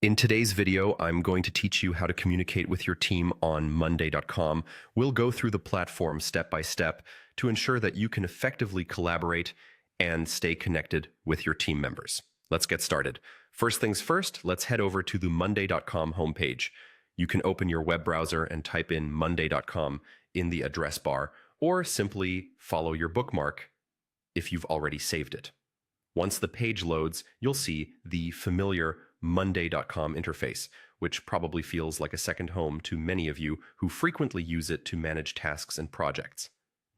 In today's video, I'm going to teach you how to communicate with your team on Monday.com. We'll go through the platform step by step to ensure that you can effectively collaborate and stay connected with your team members. Let's get started. First things first, let's head over to the Monday.com homepage. You can open your web browser and type in Monday.com in the address bar, or simply follow your bookmark if you've already saved it. Once the page loads, you'll see the familiar Monday.com interface, which probably feels like a second home to many of you who frequently use it to manage tasks and projects.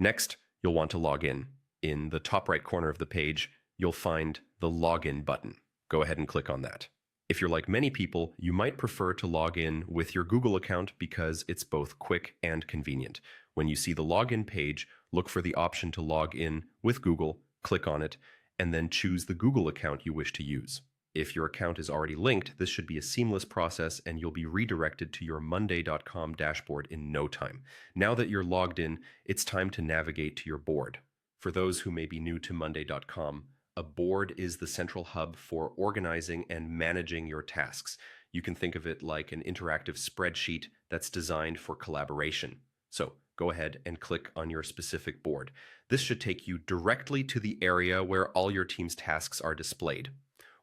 Next, you'll want to log in. In the top right corner of the page, you'll find the Login button. Go ahead and click on that. If you're like many people, you might prefer to log in with your Google account because it's both quick and convenient. When you see the login page, look for the option to log in with Google, click on it, and then choose the Google account you wish to use. If your account is already linked, this should be a seamless process and you'll be redirected to your Monday.com dashboard in no time. Now that you're logged in, it's time to navigate to your board. For those who may be new to Monday.com, a board is the central hub for organizing and managing your tasks. You can think of it like an interactive spreadsheet that's designed for collaboration. So go ahead and click on your specific board. This should take you directly to the area where all your team's tasks are displayed.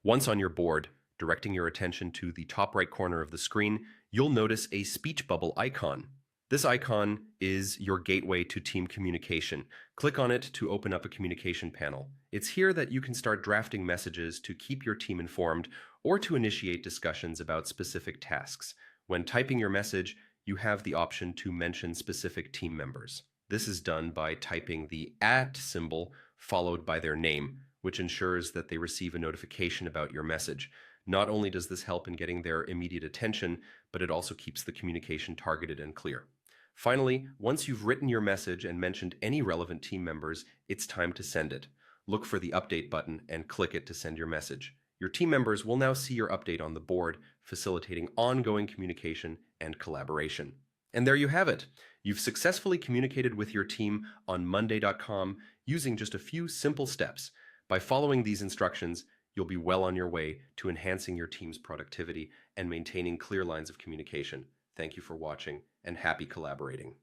Once on your board, directing your attention to the top right corner of the screen, you'll notice a speech bubble icon. This icon is your gateway to team communication. Click on it to open up a communication panel. It's here that you can start drafting messages to keep your team informed or to initiate discussions about specific tasks. When typing your message, you have the option to mention specific team members. This is done by typing the @ symbol followed by their name, which ensures that they receive a notification about your message. Not only does this help in getting their immediate attention, but it also keeps the communication targeted and clear. Finally, once you've written your message and mentioned any relevant team members, it's time to send it. Look for the update button and click it to send your message. Your team members will now see your update on the board, facilitating ongoing communication and collaboration. And there you have it. You've successfully communicated with your team on Monday.com using just a few simple steps. By following these instructions, you'll be well on your way to enhancing your team's productivity and maintaining clear lines of communication. Thank you for watching and happy collaborating.